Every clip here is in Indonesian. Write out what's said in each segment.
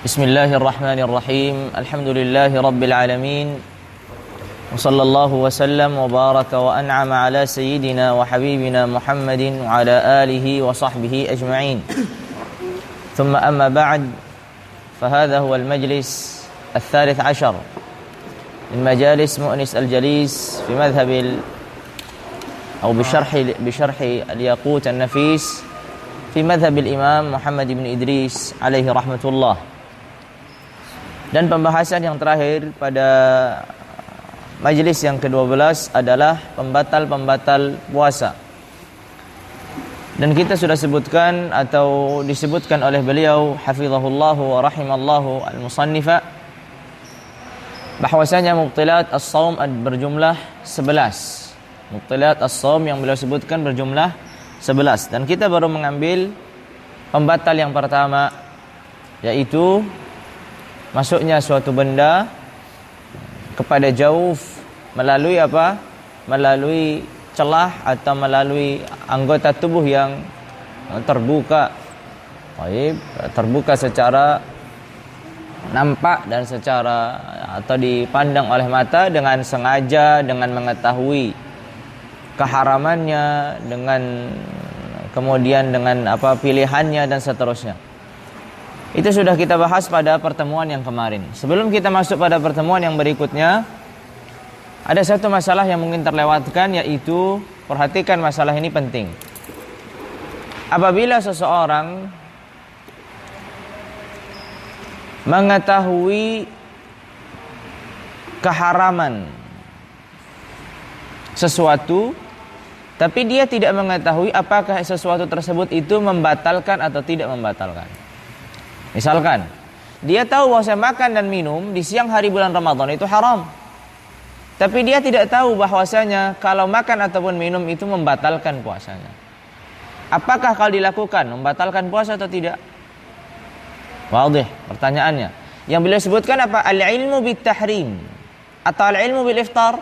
Bismillahirrahmanirrahim. Alhamdulillahi rabbil alamin. Wa sallallahu wa sallam wa baraka wa an'ama ala sayyidina wa habibina Muhammadin wa ala alihi wa sahbihi ajma'in. Thumma amma ba'd. Fahadha huwa al-majlis al-thalith ashar min majalis mu'nis al-jalis fi madhhab أو بشرح الياقوت النفيس في مذهب الإمام محمد بن إدريس عليه رحمة الله. Dan pembahasan yang terakhir pada majelis yang ke-12 adalah pembatal-pembatal puasa. Dan kita sudah sebutkan atau disebutkan oleh beliau hafizahullahu wa rahimallahu al-musannifa bahwasanya mubtilat as-shaum berjumlah 11. Mubtilat as-shaum yang beliau sebutkan berjumlah 11. Dan kita baru mengambil pembatal yang pertama, yaitu masuknya suatu benda kepada jauf melalui apa? Melalui celah atau melalui anggota tubuh yang terbuka. Terbuka secara nampak dan secara atau dipandang oleh mata dengan sengaja, dengan mengetahui keharamannya, dengan kemudian dengan apa pilihannya dan seterusnya. Itu sudah kita bahas pada pertemuan yang kemarin. Sebelum kita masuk pada pertemuan yang berikutnya, ada satu masalah yang mungkin terlewatkan, yaitu perhatikan masalah ini penting. Apabila seseorang mengetahui keharaman sesuatu, tapi dia tidak mengetahui apakah sesuatu tersebut itu membatalkan atau tidak membatalkan. Misalkan, dia tahu bahwa makan dan minum di siang hari bulan Ramadan itu haram. Tapi dia tidak tahu bahwasanya kalau makan ataupun minum itu membatalkan puasanya. Apakah kalau dilakukan membatalkan puasa atau tidak? Wadih pertanyaannya. Yang beliau sebutkan apa? Al-ilmu bit-tahrim atau al-ilmu bil-iftar?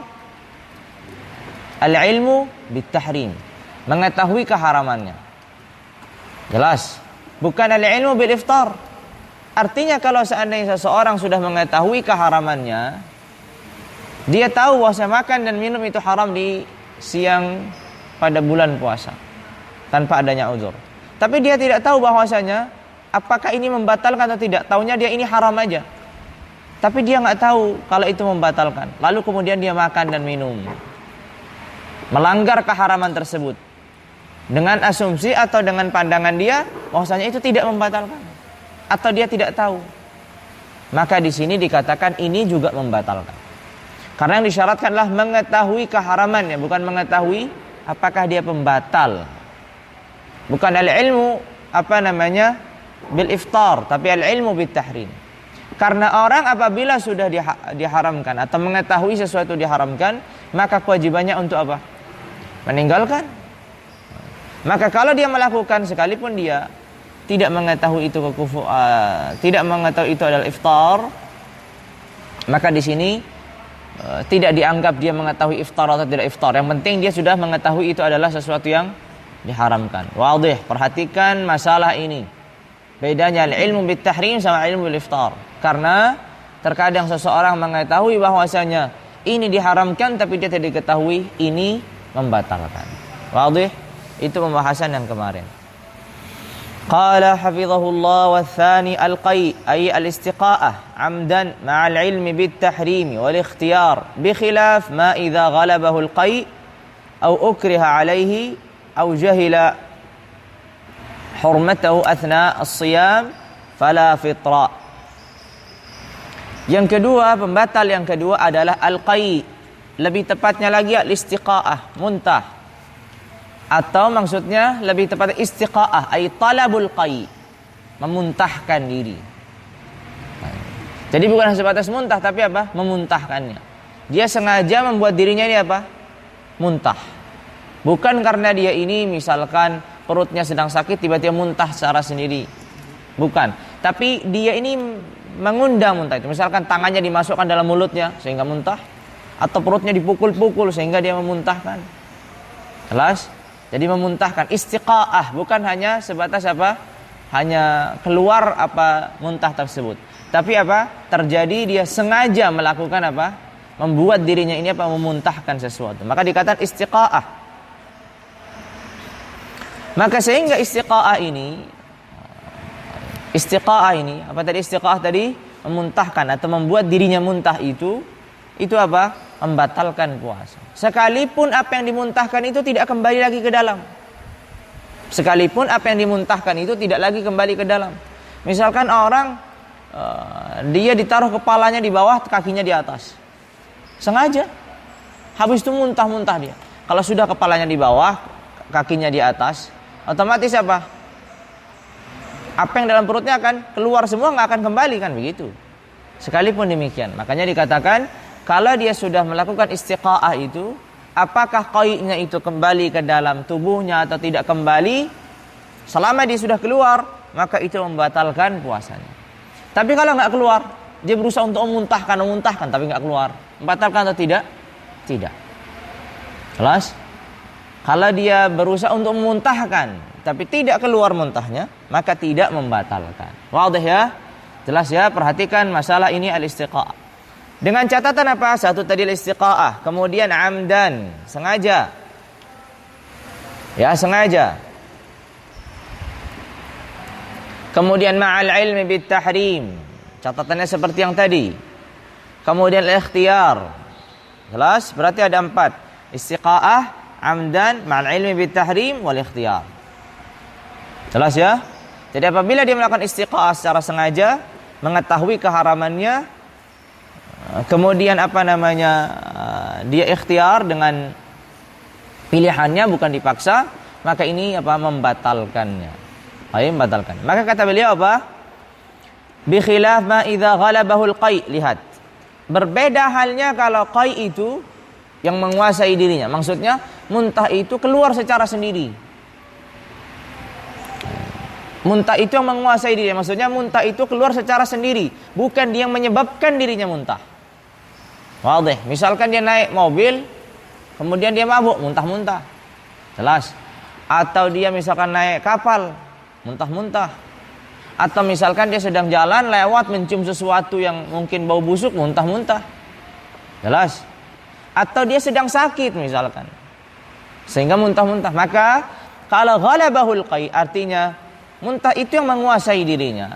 Al-ilmu bit-tahrim, mengetahui keharamannya. Jelas, bukan al-ilmu bil-iftar. Artinya kalau seandainya seseorang sudah mengetahui keharamannya, dia tahu bahwa makan dan minum itu haram di siang pada bulan puasa tanpa adanya uzur. Tapi dia tidak tahu bahwasanya apakah ini membatalkan atau tidak. Taunya dia ini haram aja. Tapi dia nggak tahu kalau itu membatalkan. Lalu kemudian dia makan dan minum, melanggar keharaman tersebut dengan asumsi atau dengan pandangan dia bahwasanya itu tidak membatalkan, atau dia tidak tahu. Maka di sini dikatakan ini juga membatalkan. Karena yang disyaratkan adalah mengetahui keharamannya, bukan mengetahui apakah dia pembatal. Bukan al-ilmu bil iftar, tapi al-ilmu bit tahrim. Karena orang apabila sudah diharamkan atau mengetahui sesuatu diharamkan, maka kewajibannya untuk apa? Meninggalkan. Maka kalau dia melakukan sekalipun dia tidak mengetahui itu tidak mengetahui itu adalah iftar, maka di sini tidak dianggap dia mengetahui iftar atau tidak iftar. Yang penting dia sudah mengetahui itu adalah sesuatu yang diharamkan. Wadih, perhatikan masalah ini. Bedanya ilmu bit tahrim sama ilmu bil iftar. Karena terkadang seseorang mengetahui bahwasanya ini diharamkan tapi dia tidak diketahui ini membatalkan. Wadih, itu pembahasan yang kemarin. Qala hafizahullah wa thani al-qai ay al-istiqa'ah amdan ma'al ilmi bit tahrimi wal ikhtiyar bi khilaf ma idza ghalabahu al-qai aw ukriha alayhi aw jahila hurmatahu athna as-siyam fala fitra. Yang kedua, pembatal yang kedua adalah al-qai. Lebih tepatnya lagi al-istiqa'ah, muntah. Atau maksudnya lebih tepatnya istiqa'ah, ay talabul qai, memuntahkan diri. Jadi bukan sebatas muntah, tapi apa? Memuntahkannya. Dia sengaja membuat dirinya ini apa? Muntah. Bukan karena dia ini misalkan perutnya sedang sakit tiba-tiba muntah secara sendiri. Bukan. Tapi dia ini mengundang muntah itu. Misalkan tangannya dimasukkan dalam mulutnya sehingga muntah, atau perutnya dipukul-pukul sehingga dia memuntahkan. Jelas? Jadi memuntahkan, istiqa'ah, bukan hanya sebatas apa? Hanya keluar apa muntah tersebut. Tapi apa? Terjadi dia sengaja melakukan apa? Membuat dirinya ini apa? Memuntahkan sesuatu. Maka dikatakan istiqa'ah. Maka sehingga istiqa'ah ini, apa tadi istiqa'ah tadi? Memuntahkan atau membuat dirinya muntah itu apa? Membatalkan puasa. Sekalipun apa yang dimuntahkan itu tidak kembali lagi ke dalam. Sekalipun apa yang dimuntahkan itu tidak lagi kembali ke dalam. Misalkan orang dia ditaruh kepalanya di bawah, kakinya di atas. Sengaja. Habis itu muntah-muntah dia. Kalau sudah kepalanya di bawah, kakinya di atas, otomatis apa? Apa yang dalam perutnya akan keluar semua, nggak akan kembali kan begitu. Sekalipun demikian, makanya dikatakan kalau dia sudah melakukan istiqa'ah itu, apakah qaidnya itu kembali ke dalam tubuhnya atau tidak kembali? Selama dia sudah keluar, maka itu membatalkan puasanya. Tapi kalau nggak keluar, dia berusaha untuk memuntahkan, tapi nggak keluar, membatalkan atau tidak? Tidak. Jelas? Kalau dia berusaha untuk memuntahkan, tapi tidak keluar muntahnya, maka tidak membatalkan. Wadih ya? Jelas ya? Perhatikan masalah ini al-istiqa'ah. Dengan catatan apa? Satu tadi al-istiqa'ah, kemudian amdan, sengaja. Ya, sengaja. Kemudian ma'al ilmi bit tahrim. Catatannya seperti yang tadi. Kemudian ikhtiyar. Jelas? Berarti ada 4. Istiqa'ah, amdan, ma'al ilmi bit tahrim wal ikhtiyar. Jelas ya? Jadi apabila dia melakukan istiqa'ah secara sengaja, mengetahui keharamannya, kemudian dia ikhtiar dengan pilihannya bukan dipaksa, maka ini membatalkannya. Membatalkan. Maka kata beliau apa? Bi khilaf ma idza ghalabahu al-qai'. Lihat. Berbeda halnya kalau qai' itu yang menguasai dirinya. Maksudnya muntah itu keluar secara sendiri. Muntah itu yang menguasai dirinya. Maksudnya muntah itu keluar secara sendiri, bukan dia yang menyebabkan dirinya muntah. Wadih. Misalkan dia naik mobil, kemudian dia mabuk, muntah-muntah. Jelas. Atau dia misalkan naik kapal, muntah-muntah. Atau misalkan dia sedang jalan lewat mencium sesuatu yang mungkin bau busuk, muntah-muntah. Jelas. Atau dia sedang sakit misalkan, sehingga muntah-muntah. Maka kalau ghalabahul qai', artinya muntah itu yang menguasai dirinya.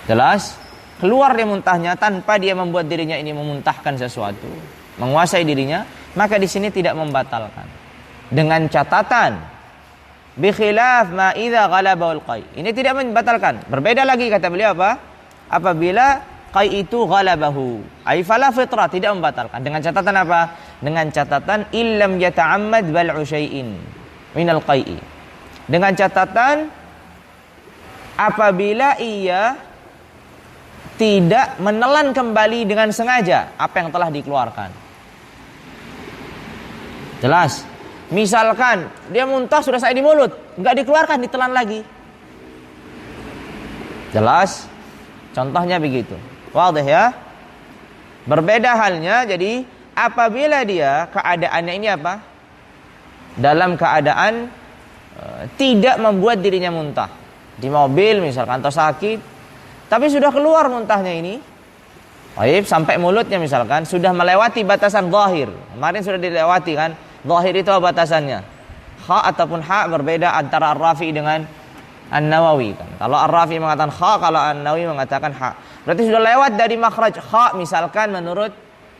Jelas. Keluar dia muntahnya tanpa dia membuat dirinya ini memuntahkan sesuatu, menguasai dirinya, maka di sini tidak membatalkan. Dengan catatan bi khilaf ma idza ghalabahul qai'. Ini tidak membatalkan. Berbeda lagi kata beliau apa? Apabila qai' itu ghalabahu, ai fala fitrah, tidak membatalkan. Dengan catatan apa? Dengan catatan illam yata'ammad bal'u syai'in minal qai'. Dengan catatan apabila ia tidak menelan kembali dengan sengaja apa yang telah dikeluarkan. Jelas. Misalkan dia muntah sudah sampai di mulut, enggak dikeluarkan, ditelan lagi. Jelas. Contohnya begitu. Wadih ya? Berbeda halnya, jadi apabila dia keadaannya ini apa? Dalam keadaan tidak membuat dirinya muntah. Di mobil misalkan atau sakit, tapi sudah keluar muntahnya ini, baik, sampai mulutnya misalkan, sudah melewati batasan zahir. Kemarin sudah dilewati kan, zahir itu apa batasannya? Kha ataupun ha berbeda antara Ar-Rafi dengan An-Nawawi kan. Kalau Ar-Rafi mengatakan kha, kalau An-Nawawi mengatakan ha. Berarti sudah lewat dari makhraj kha misalkan menurut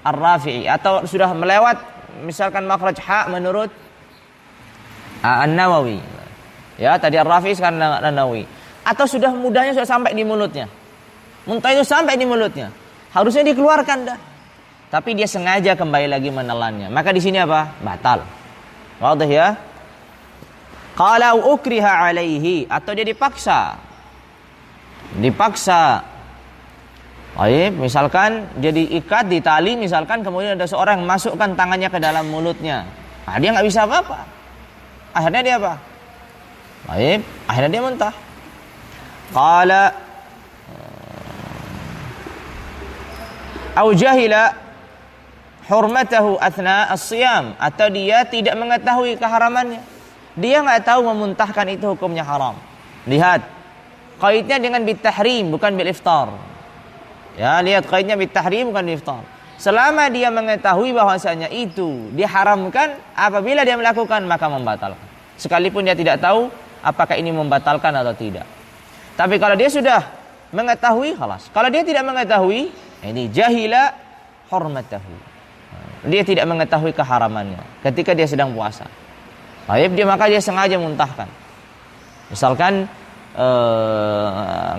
Ar-Rafi, atau sudah melewat misalkan makhraj ha menurut An-Nawawi. Ya, tadi Ar-Rafi sekarang An-Nawawi. Atau sudah mudahnya sudah sampai di mulutnya. Muntah itu sampai di mulutnya. Harusnya dikeluarkan dah. Tapi dia sengaja kembali lagi menelannya. Maka di sini apa? Batal. Wadih ya? Kalau ukriha alaihi, atau dia dipaksa. Baik, misalkan dia diikat, ditali misalkan, kemudian ada seorang masukkan tangannya ke dalam mulutnya. Nah, dia nggak bisa apa-apa. Akhirnya dia apa? Baik, akhirnya dia muntah. Qala au jahila hurmatahu athna as-siyam, atau dia tidak mengetahui keharamannya. Dia enggak tahu memuntahkan itu hukumnya haram. Lihat, kaitnya dengan bitahrim bukan bil iftar. Ya, lihat qaidnya bitahrim bukan iftar. Selama dia mengetahui bahwasanya itu diharamkan, apabila dia melakukan maka membatalkan. Sekalipun dia tidak tahu apakah ini membatalkan atau tidak. Tapi kalau dia sudah mengetahui, khalas. Kalau dia tidak mengetahui, ini jahila hurmatahu. Dia tidak mengetahui keharamannya ketika dia sedang puasa. Baik, maka dia sengaja muntahkan. Misalkan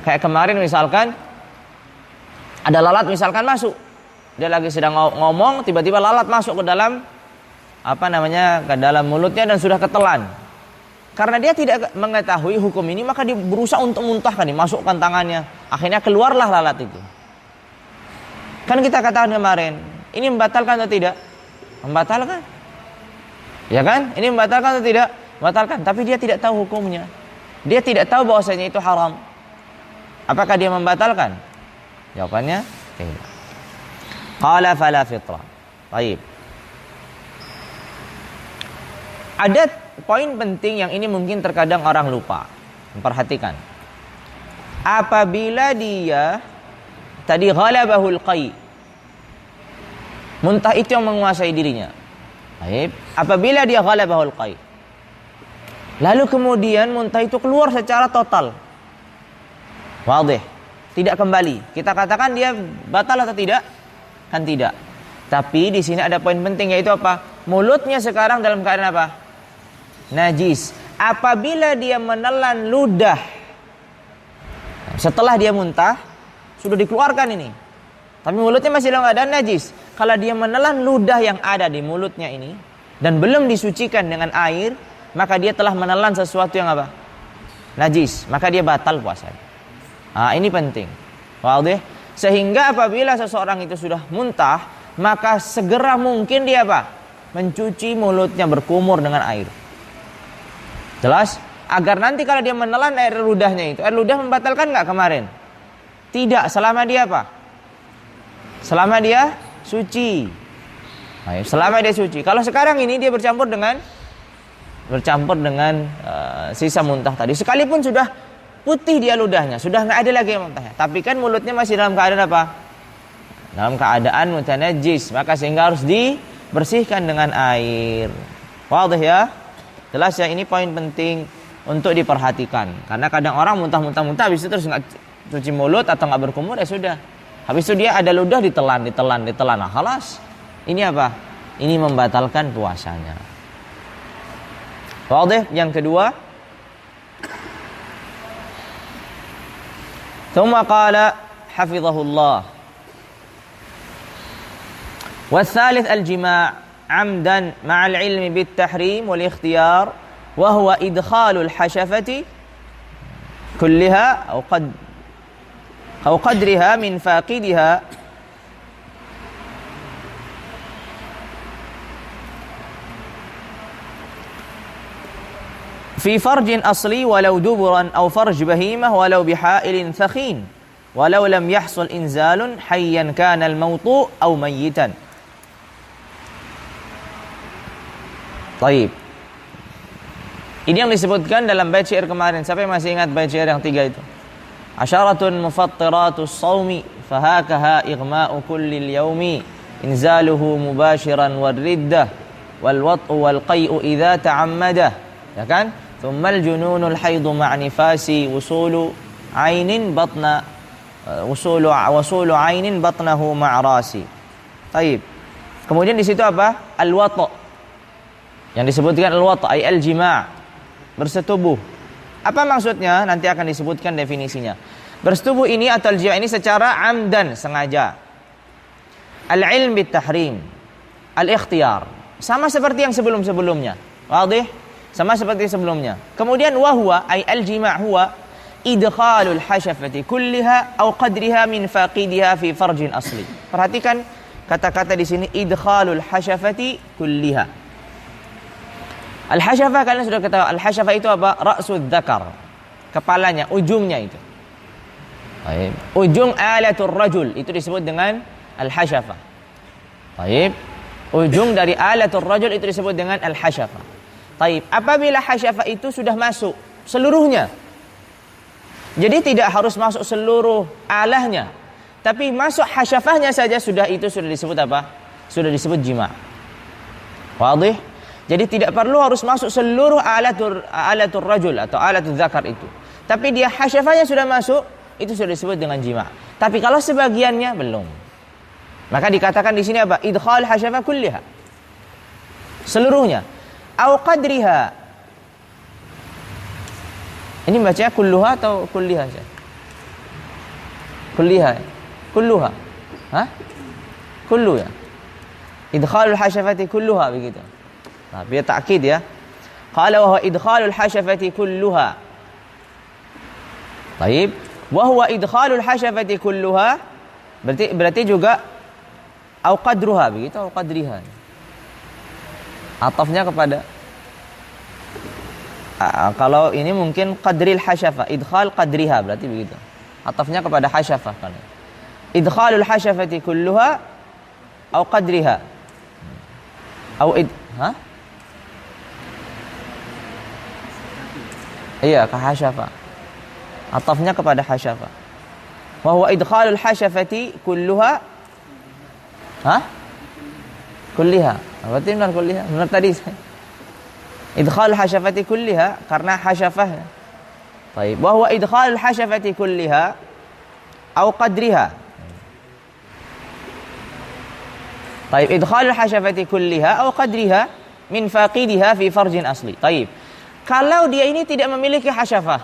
kayak kemarin misalkan ada lalat misalkan masuk. Dia lagi sedang ngomong, tiba-tiba lalat masuk ke dalam ke dalam mulutnya dan sudah ketelan. Karena dia tidak mengetahui hukum ini, maka dia berusaha untuk muntahkan, dimasukkan tangannya. Akhirnya keluarlah lalat itu. Kan kita katakan kemarin, ini membatalkan atau tidak? Membatalkan. Ya kan? Ini membatalkan atau tidak? Membatalkan. Tapi dia tidak tahu hukumnya. Dia tidak tahu bahwasanya itu haram. Apakah dia membatalkan? Jawabannya tidak. Qala fala fitra. Baik. Ada poin penting yang ini mungkin terkadang orang lupa. Perhatikan. Apabila dia tadi ghalabahul qai, muntah itu yang menguasai dirinya. Baik. Apabila dia ghalabahul qai, lalu kemudian muntah itu keluar secara total. Wadih. Tidak kembali. Kita katakan dia batal atau tidak? Kan tidak. Tapi di sini ada poin penting, yaitu apa? Mulutnya sekarang dalam keadaan apa? Najis. Apabila dia menelan ludah setelah dia muntah, sudah dikeluarkan ini, tapi mulutnya masih dalam keadaan najis. Kalau dia menelan ludah yang ada di mulutnya ini dan belum disucikan dengan air, maka dia telah menelan sesuatu yang apa? Najis. Maka dia batal puasanya. Ini penting. Wadih. Sehingga apabila seseorang itu sudah muntah, maka segera mungkin dia apa? Mencuci mulutnya, berkumur dengan air. Jelas? Agar nanti kalau dia menelan air ludahnya itu, air ludah membatalkan nggak kemarin? Tidak, selama dia apa? Selama dia suci. Selama dia suci. Kalau sekarang ini dia bercampur dengan sisa muntah tadi. Sekalipun sudah putih dia ludahnya, sudah nggak ada lagi yang muntahnya, tapi kan mulutnya masih dalam keadaan apa? Dalam keadaan mutanajjis, maka sehingga harus dibersihkan dengan air. Wadih ya? Jelas ya, ini poin penting untuk diperhatikan. Karena kadang orang muntah-muntah habis itu terus nggak cuci mulut atau nggak berkumur, ya sudah. Habis itu dia ada ludah ditelan. Nah, khalas. Ini apa? Ini membatalkan puasanya. Wadih? Yang kedua, ثم قال حفظه الله والثالث الجماع عمدا مع العلم بالتحريم والاختيار وهو إدخال الحشفة كلها أو قدرها من فاقدها في فرج أصلي ولو دبرا أو فرج بهيمة ولو بحائل ثخين ولو لم يحصل إنزال حيا كان الموطوء أو ميتا. طيب. Ini yang disebutkan dalam bait syair kemarin. Siapa yang masih ingat bait syair yang 3 itu? Asyaratun mufattiratus sawmi fahakaha igma'u kullil yawmi inzaluhu mubashiran warriddah wal wat'u wal qay'u idza ta'ammadah. Ya kan? Thummal jununul haidu ma'nifasi wusulu ainin batna wusulu ainin batnahu ma'rasi. Taib. Kemudian di situ apa? Al-wata'. Yang disebutkan al-wata' ay al-jima', bersetubuh. Apa maksudnya? Nanti akan disebutkan definisinya. Bersetubuh ini atau al-jima' ini secara amdan, sengaja. Al-ilm bit tahrim, al-ikhtiyar. Sama seperti yang sebelum-sebelumnya. Wadih? Sama seperti sebelumnya. Kemudian wahwa ay al-jima' huwa idkhalul hasyafati kulliha aw qadriha min faqidiha fi farjin asli. Perhatikan kata-kata di sini, idkhalul hasyafati kulliha. Al-hasyafah, kalian sudah ketahui al-hasyafah itu apa? Ra'sud dzakar. Kepalanya, ujungnya itu. Baik. Ujung alatul rajul itu disebut dengan al-hasyafah. Baik. Ujung dari alatul rajul itu disebut dengan al-hasyafah. Baik, apabila hasyafah itu sudah masuk seluruhnya, jadi tidak harus masuk seluruh alahnya, tapi masuk hasyafahnya saja sudah disebut apa? Sudah disebut jima'. Wadih? Jadi tidak perlu harus masuk seluruh alatul rajul atau alatul zakar itu. Tapi dia hasyafahnya sudah masuk, itu sudah disebut dengan jima'. Tapi kalau sebagiannya belum. Maka dikatakan di sini apa? Idkhal hasyafah kulliha. Seluruhnya. Au qadriha. Ini bacanya kulluha atau kulliha? Kulliha. Kulluha. Hah? Kullu ya. Idkhalul hasyafati kulluha begitu. Nah, biar takkid ya. Qala wa huwa idkhalul hasyafati kulluha. Baik. Wa huwa idkhalul hasyafati kulluha berarti juga au qadruha begitu, au qadriha. Atafnya kepada kalau ini mungkin qadril hasyafah, idkhal qadriha berarti begitu. Atafnya kepada hasyafah kan. Idkhalul hasyafati kulluha au qadriha. Iya, ke hasyafah. Atafnya kepada hasyafah. Wa huwa idkhalul hasyafati kulluha. Kulliha. Berarti benar kulliha. Benar tadi. Idkhalul hasyafati kulliha karena hasyafah. Baik. Wa huwa idkhalul hasyafati kulliha au qadriha. Baik, idkhalul hasyafati kulliha au qadriha min faqidiha fi farjin asli. Baik. Kalau dia ini tidak memiliki hasyafah.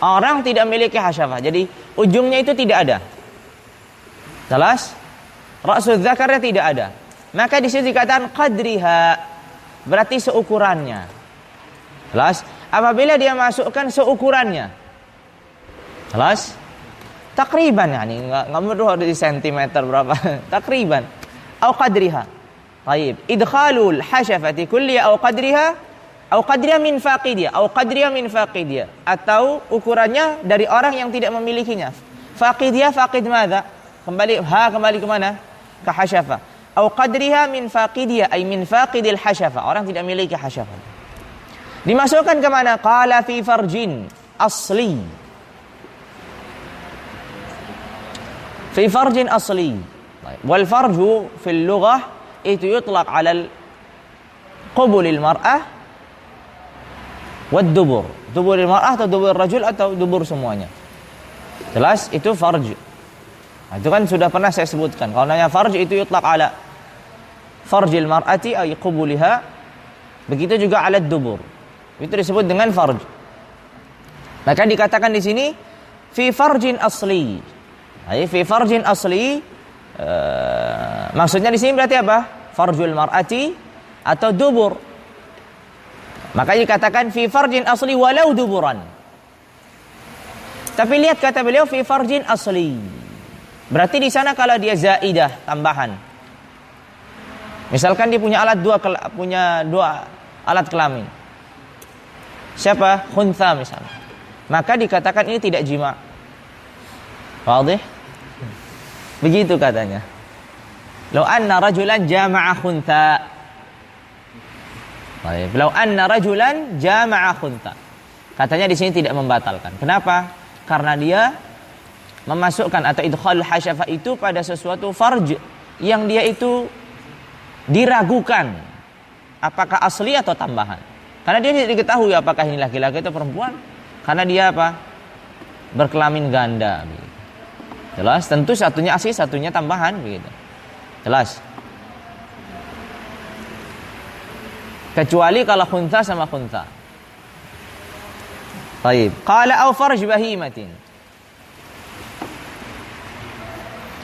Orang tidak memiliki hasyafah. Jadi ujungnya itu tidak ada. Jelas? Ra'sul dzakarnya tidak ada. Maka di sini dikatakan qadriha. Berarti seukurannya. Jelas? Apabila dia masukkan seukurannya. Jelas? Takriban yani enggak perlu di sentimeter berapa. Takriban. Au qadriha. Baik. Idkhalul hasyafati kulliha au qadriha au qadriha min faqidiha au qadriha min faqidiha atau ukurannya dari orang yang tidak memilikinya. Faqidiha faqid madza? Kembali ke mana? Ke hasyafah. Au qadriha min faqidiha ay min faqidil hasyafah. Orang tidak memiliki hasyafah. Dimasukkan ke mana? Qala fi farjin asli. في فرج أصلي والفرج في اللغة itu يطلق على قبل المرأة والدبر دبر المرأة atau dubur rajul atau dubur semuanya. Jelas itu farj. Nah, itu kan sudah pernah saya sebutkan. Kalau namanya farj itu yutlaq ala farjil mar'ati ay qubuliha. Begitu juga ala dubur. Itu disebut dengan farj. Maka dikatakan di sini fi farjin asli. Fi farjin asli maksudnya di sini berarti apa? Farjul mar'ati atau dubur. Maka dikatakan fi farjin asli walau duburan. Tapi lihat kata beliau fi farjin asli. Berarti di sana kalau dia zaidah tambahan. Misalkan dia punya dua alat kelamin. Siapa? Khuntha misalnya. Maka dikatakan ini tidak jima'. Wadih? Begitu katanya. Lau anna rajulan jama'a khuntha. Baik, lau anna rajulan jama'a khuntha. Katanya di sini tidak membatalkan. Kenapa? Karena dia memasukkan atau idkhal hasyafah itu pada sesuatu farj yang dia itu diragukan apakah asli atau tambahan. Karena dia tidak diketahui apakah ini laki-laki atau perempuan. Karena dia apa? Berkelamin ganda. Jelas, tentu satunya asli, satunya tambahan begitu. Jelas. Kecuali kalau khuntha sama khuntha. Baik. Qala au farj bahimatin.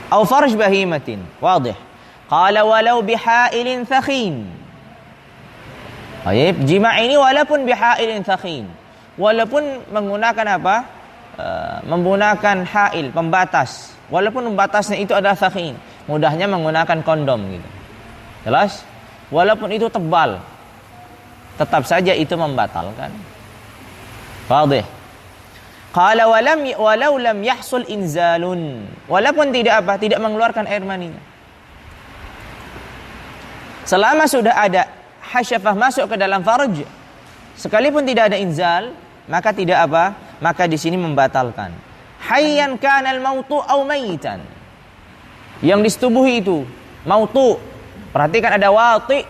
Au farj bahimatin. Wadih. Qala walau bihailin thakhin. Baik, jima' ini walaupun bihailin thakhin. Walaupun menggunakan apa? Menggunakan hail, pembatas. Walaupun pembatasnya itu adalah thakhin, mudahnya menggunakan kondom gitu. Jelas? Walaupun itu tebal, tetap saja itu membatalkan. Wadih. Qala walau lam yahsul inzalun. Walaupun tidak mengeluarkan air maninya. Selama sudah ada hasyafah masuk ke dalam farj, sekalipun tidak ada inzal, maka tidak apa? Maka di sini membatalkan. hayyan kana al-mautu aw mayitan. Yang disetubuhi itu mautu. Perhatikan ada wati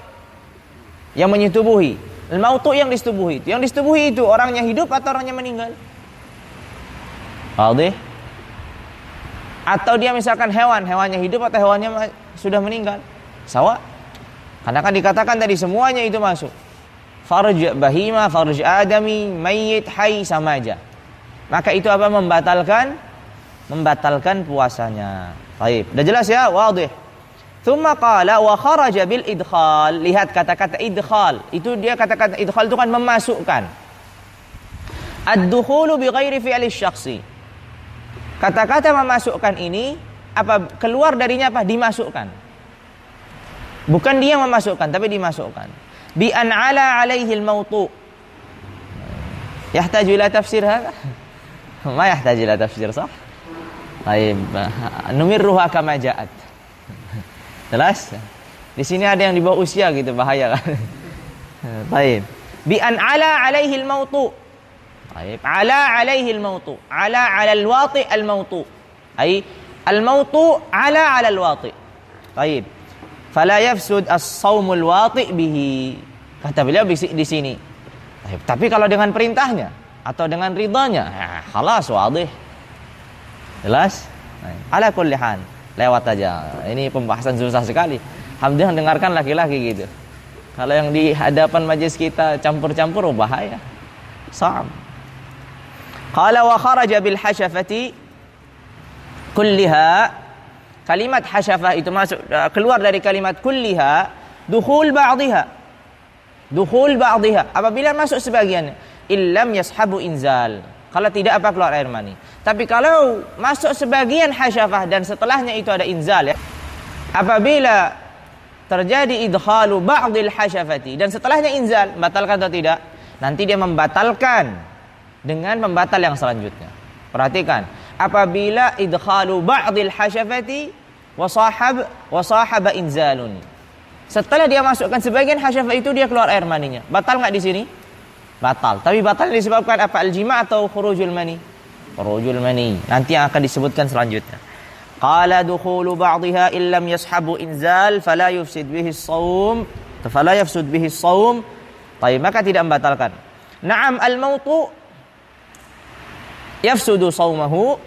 yang menyetubuhi. Al-mautu yang disetubuhi itu. Yang disetubuhi itu orangnya hidup atau orangnya meninggal? Wazi? Atau dia misalkan hewannya hidup atau hewannya sudah meninggal? Sama. Karena kan dikatakan tadi semuanya itu masuk. Farj bahima, farj adami, mayyit, hayy sama aja. Maka itu apa? Membatalkan puasanya. Baik, udah jelas ya? Wadih. Tsumma qala wa kharaja bil idkhal. Lihat kata-kata idkhal. Itu dia kata-kata idkhal itu kan memasukkan. Ad-dukhulu bi ghairi fi'li syakhsi. Kata-kata memasukkan ini apa keluar darinya apa? Dimasukkan. Bukan dia memasukkan tapi dimasukkan. Bi an ala alaihi al-mautu. Yahtaju ila tafsir hadha? Ma yahtaju ila tafsir, sah? Baik, numirruha kama ja'at. Jelas? Di sini ada yang di bawah usia gitu, bahaya kan. Baik. Bi an ala alaihi al-mautu. Baik, ala alaihi al-mautu. Ala al-wati al-mautu. Ai al-mautu ala al-wati. Baik. Fala yafsud as-shaumul wati bihi. Kata beliau di sini. Baik, tapi kalau dengan perintahnya atau dengan ridhanya, khalas wadih. Jelas? Ala kulli hal. Lewat aja. Ini pembahasan susah sekali. Alhamdulillah dengarkan laki-laki gitu. Kalau yang di hadapan majelis kita campur-campur bahaya. Sa'ab. Qala wa kharaja bil hasyafati kulliha. Kalimat hasyafah itu masuk keluar dari kalimat kulliha, dukhul ba'dihha. Dukhul ba'dihha. Apabila masuk sebagiannya, illam yashabu inzal. Kalau tidak apa keluar air mani. Tapi kalau masuk sebagian hasyafah dan setelahnya itu ada inzal ya. Apabila terjadi idkhalu ba'dil hasyafati dan setelahnya inzal, batalkan atau tidak? Nanti dia membatalkan dengan pembatal yang selanjutnya. Perhatikan, apabila idkhalu ba'dil hasyafati wa sahaba inzalun. Setelah dia masukkan sebagian hasyafah itu dia keluar air maninya. Batal enggak di sini? Batal. Tapi batal disebabkan apa? Al-jima' atau khurujul mani? Khurujul mani. Nanti yang akan disebutkan selanjutnya. Qala dukhulu ba'dihha illam yashabu inzal fala yufsid bihi as-shaum. Fala yafsud bihi as-shaum. Baik, maka tidak membatalkan. Na'am al-mautu yafsudu shaumahu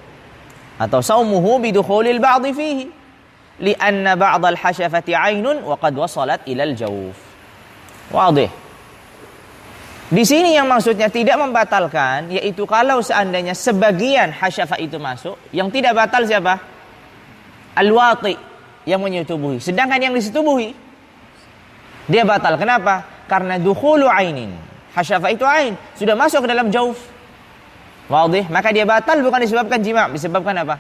atau shaumuhu bidukhulil ba'dhi fihi. Li'anna ba'dal hasyafati 'ainun wa qad wasalat ilal jawf. Wadih. Di sini yang maksudnya tidak membatalkan, yaitu kalau seandainya sebagian hasyafah itu masuk, yang tidak batal siapa? Al-wati, yang menyetubuhi. Sedangkan yang disetubuhi, dia batal. Kenapa? Karena dukhulu ainin. Hasyafah itu ain, sudah masuk ke dalam jauf. Wadih, maka dia batal bukan disebabkan jima', disebabkan apa?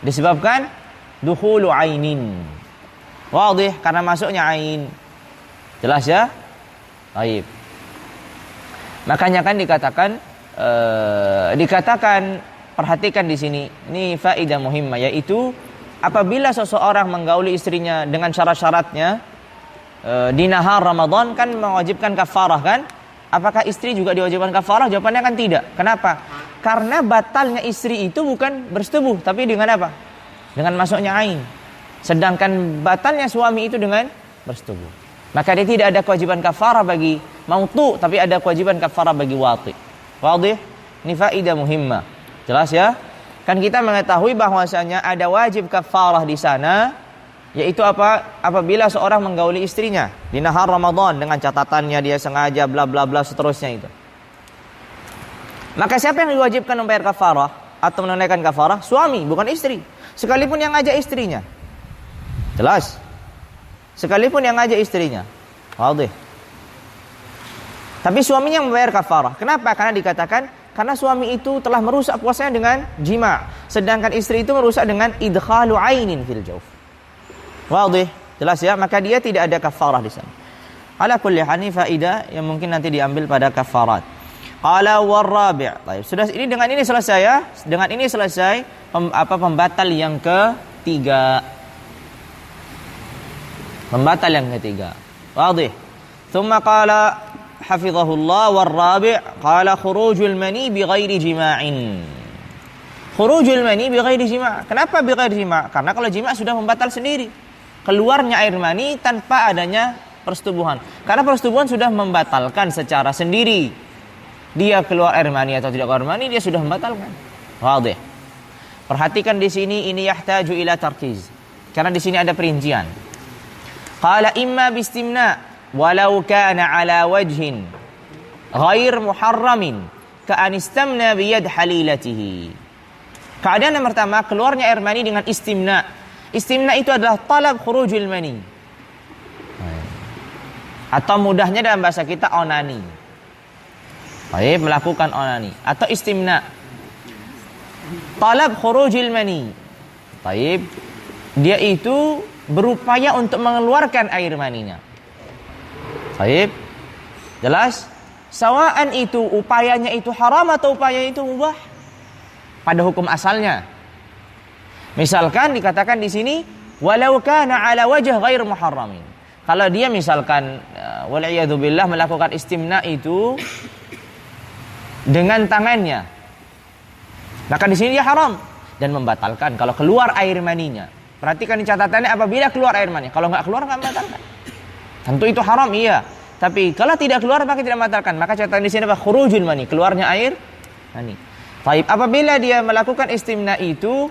Disebabkan dukhulu ainin. Wadih, karena masuknya ain. Jelas ya? Baik. Makanya kan dikatakan perhatikan di sini, ini faedah muhimmah, yaitu apabila seseorang menggauli istrinya dengan syarat-syaratnya di nahar Ramadan kan mewajibkan kafarah kan? Apakah istri juga diwajibkan kafarah? Jawabannya kan tidak. Kenapa? Karena batalnya istri itu bukan bersetubuh, tapi dengan apa? Dengan masuknya ain. Sedangkan batalnya suami itu dengan bersetubuh. Maka dia tidak ada kewajiban kafarah bagi mautu, tapi ada kewajiban kafarah bagi wati. Wadih? Ini faedah muhimmah. Jelas ya? Kan kita mengetahui bahwasanya ada wajib kafarah di sana, yaitu apa? Apabila seorang menggauli istrinya di nahar Ramadan dengan catatannya dia sengaja bla bla bla seterusnya itu. Maka siapa yang diwajibkan membayar kafarah atau menunaikan kafarah? Suami, bukan istri. Sekalipun yang ngajak istrinya. Jelas? Sekalipun yang ngajak istrinya. Wadih. Tapi suaminya yang membayar kafarah. Kenapa? Karena dikatakan karena suami itu telah merusak puasanya dengan jima', sedangkan istri itu merusak dengan idkhalu ainin fil jauf. Wadih. Jelas ya? Maka dia tidak ada kafarah di sana. Ala kulli hal faedah yang mungkin nanti diambil pada kafarat. Qala warabi'. Baik, sudah ini dengan ini selesai ya. Dengan ini selesai pembatal yang ketiga. Pembatal yang ketiga. Wadih. Thumma qala hafizahullah warabi' qala khurujul mani bighairi jima'in. khurujul mani bi ghairi jima'. Kenapa bi ghairi jima'? Karena kalau jima' sudah membatal sendiri. Keluarnya air mani tanpa adanya persetubuhan. Karena persetubuhan sudah membatalkan secara sendiri. Dia keluar air mani atau tidak keluar mani, dia sudah membatalkan. Wadih. Perhatikan di sini, ini yahtaju ila tarkiz. Karena di sini ada perincian. Qala imma bistimna walau kana ala wajhin ghair muharramin ka'an istamna biyad halilatihi. Keadaan yang pertama, keluarnya air mani dengan istimna. Istimna itu adalah talab khurujul mani. Atau mudahnya dalam bahasa kita onani. Baik, melakukan onani atau istimna. Talab khurujul mani. Baik, dia itu berupaya untuk mengeluarkan air maninya. Baik. Jelas? Sawaan itu upayanya itu haram atau upayanya itu mubah pada hukum asalnya. Misalkan dikatakan di sini walau kana ala wajh ghair muharramin. Kalau dia misalkan wal'iyadzubillah melakukan istimna itu dengan tangannya, maka di sini dia haram dan membatalkan kalau keluar air maninya. Perhatikan di catatannya apabila keluar air mani. Kalau enggak keluar enggak membatalkan. Tentu itu haram, iya. Tapi kalau tidak keluar maka tidak membatalkan. Maka catatan di sini apa? Khurujul mani, keluarnya air mani. Baik, apabila dia melakukan istimna itu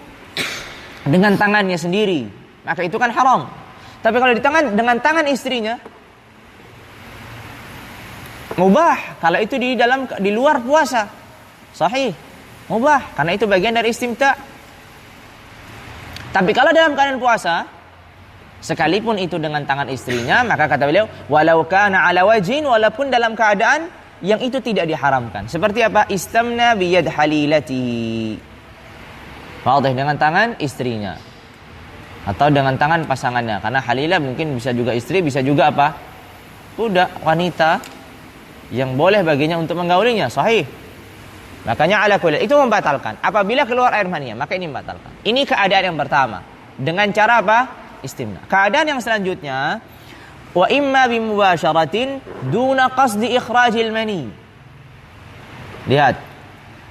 dengan tangannya sendiri, maka itu kan haram. Tapi kalau dengan tangan istrinya mubah. Kalau itu di luar puasa, sahih, mubah karena itu bagian dari istimta. Tapi kalau dalam keadaan puasa, sekalipun itu dengan tangan istrinya, maka kata beliau walau kana ala wajhin, walaupun dalam keadaan yang itu tidak diharamkan. Seperti apa? Istamna biyad halilati. Wadih, dengan tangan istrinya atau dengan tangan pasangannya. Karena halilah mungkin bisa juga istri, bisa juga apa? Budak, wanita yang boleh baginya untuk menggaulinya, sahih. Makanya ala kulli itu membatalkan. Apabila keluar air mani, maka ini membatalkan. Ini keadaan yang pertama. Dengan cara apa? Istimna. Keadaan yang selanjutnya, wa imma bimubasyaratin duna qasdi ikhrajil mani. Lihat.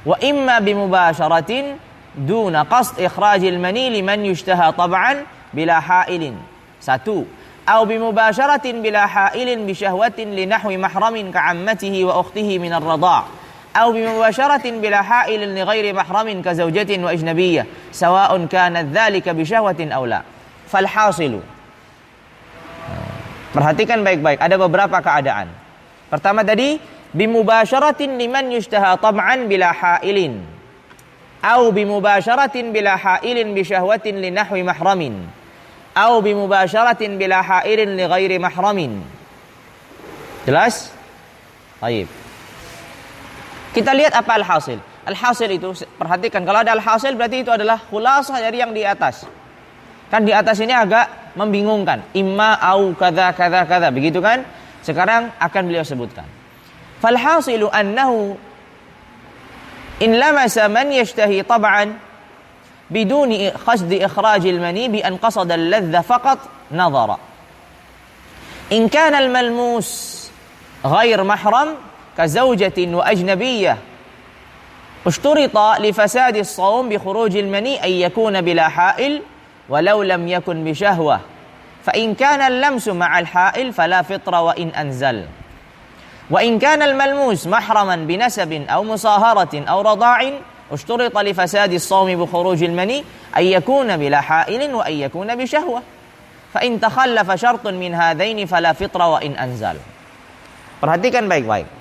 Wa imma bimubasyaratin duna qasd ikhrajil mani liman yushtaha tab'an bila hailin. Satu. Atau bimubasyaratin bila hailin bisyahwatin linahwi mahramin ka'ammatihi wa ukhtihi min ar-radha'. أو بمباشرة بلا حائل لغير محرم كزوجة وأجنبية سواء كانت ذلك بشهوة أو لا. فالحاصل, perhatikan baik-baik, ada beberapa keadaan. Pertama tadi bimubasyaratin liman yushtaha tab'an bila hailin, أو بمباشرة بلا حائل بشهوة لنحو محرم, أو بمباشرة بلا حائل لغير محرم. Jelas? Baik. Kita lihat apa al-hasil. Al-hasil itu, perhatikan, kalau ada al-hasil berarti itu adalah khulasah dari yang di atas. Kan di atas ini agak membingungkan. Imma au kadza kadza kadza, begitu kan? Sekarang akan beliau sebutkan. Fal-hasilu annahu in lamasa man yashtahi tab'an biduni qasdi ikhrajil mani bi an qasada al-ladha faqat nadhara. In kana al-malmus ghair mahram كزوجة وأجنبية اشترط لفساد الصوم بخروج المني أن يكون بلا حائل ولو لم يكن بشهوة فإن كان اللمس مع الحائل فلا فطر وإن أنزل وإن كان الملموس محرما بنسب أو مصاهرة أو رضاع اشترط لفساد الصوم بخروج المني أن يكون بلا حائل وأن يكون بشهوة فإن تخلف شرط من هذين فلا فطر وإن أنزل. Perhatikan baik-baik.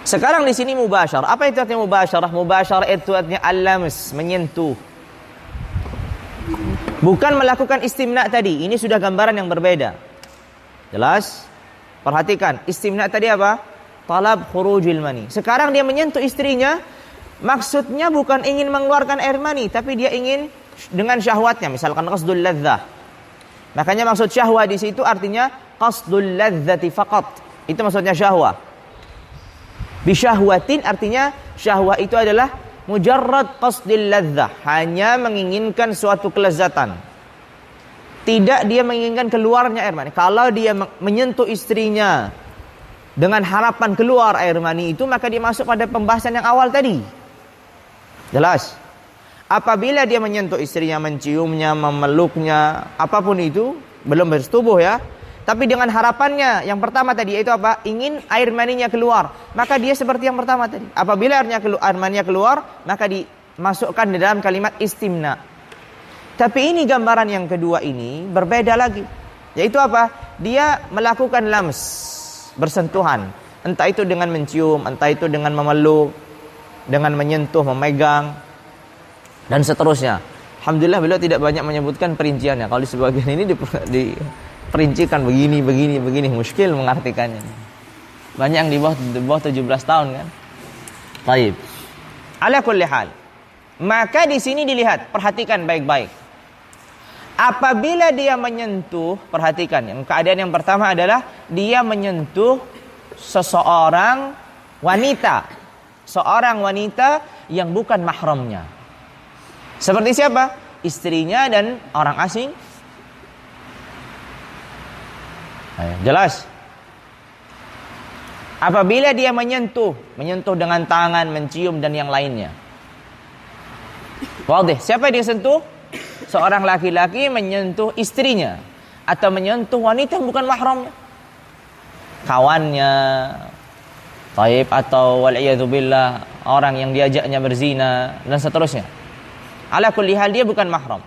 Sekarang di sini mubasyarah. Apa itu artinya mubasyarah? Mubasyarah itu artinya al-lams, menyentuh. Bukan melakukan istimna tadi. Ini sudah gambaran yang berbeda. Jelas? Perhatikan, istimna tadi apa? Talab khurujil mani. Sekarang dia menyentuh istrinya, maksudnya bukan ingin mengeluarkan air mani, tapi dia ingin dengan syahwatnya, misalkan qasdul ladzah. Makanya maksud syahwat di situ artinya qasdul ladzati faqat. Itu maksudnya syahwat. Bisyahwatin artinya syahwat itu adalah mujarrad qasdil ladzah, hanya menginginkan suatu kelezatan. Tidak dia menginginkan keluarnya air mani. Kalau dia menyentuh istrinya dengan harapan keluar air mani itu, maka dia masuk pada pembahasan yang awal tadi. Jelas. Apabila dia menyentuh istrinya, menciumnya, memeluknya, apapun itu, belum bersetubuh ya. Tapi dengan harapannya, yang pertama tadi yaitu apa? Ingin air maninya keluar. Maka dia seperti yang pertama tadi. Apabila air maninya keluar, maka dimasukkan di dalam kalimat istimna. Tapi ini gambaran yang kedua ini berbeda lagi. Yaitu apa? Dia melakukan lams, bersentuhan. Entah itu dengan mencium, entah itu dengan memeluk, dengan menyentuh, memegang, dan seterusnya. Alhamdulillah beliau tidak banyak menyebutkan perinciannya. Kalau di sebagian ini diperincikan begini, muskil mengartikannya. Banyak yang di bawah 17 tahun kan. Baik. Ala kulli hal. Maka di sini dilihat, perhatikan baik-baik. Apabila dia menyentuh, perhatikan, yang keadaan yang pertama adalah dia menyentuh seseorang wanita. Seorang wanita yang bukan mahramnya. Seperti siapa? Istrinya dan orang asing. Jelas. Apabila dia menyentuh dengan tangan, mencium dan yang lainnya. Wadih. Siapa yang dia sentuh? Seorang laki-laki menyentuh istrinya atau menyentuh wanita yang bukan mahramnya. Kawannya, taib, atau wal'iyadzubillah orang yang diajaknya berzina dan seterusnya. Ala kulli hal dia bukan mahram.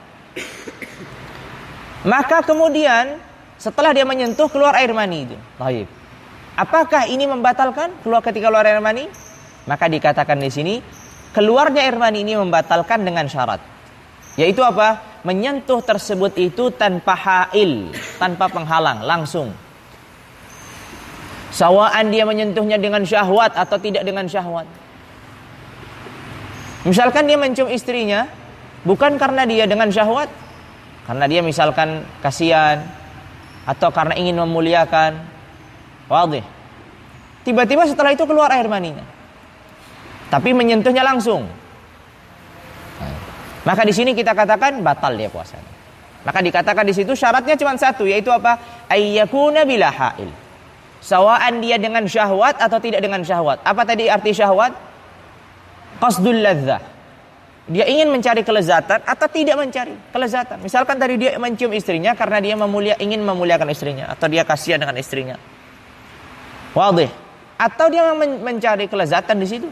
Maka kemudian setelah dia menyentuh keluar air mani itu. Baik. Apakah ini membatalkan ketika keluar air mani? Maka dikatakan di sini keluarnya air mani ini membatalkan dengan syarat. Yaitu apa? Menyentuh tersebut itu tanpa hail, tanpa penghalang, langsung. Sawaan dia menyentuhnya dengan syahwat atau tidak dengan syahwat. Misalkan dia mencium istrinya bukan karena dia dengan syahwat, karena dia misalkan kasihan atau karena ingin memuliakan. Wadih. Tiba-tiba setelah itu keluar air maninya. Tapi menyentuhnya langsung. Maka di sini kita katakan batal dia puasanya. Maka dikatakan di situ syaratnya cuma satu, yaitu apa? Ayyakuna bila hail. Sawaan dia dengan syahwat atau tidak dengan syahwat. Apa tadi arti syahwat? Qasdul ladzah. Dia ingin mencari kelezatan atau tidak mencari kelezatan. Misalkan tadi dia mencium istrinya karena dia ingin memuliakan istrinya atau dia kasihan dengan istrinya. Wadih. Atau dia mencari kelezatan di situ.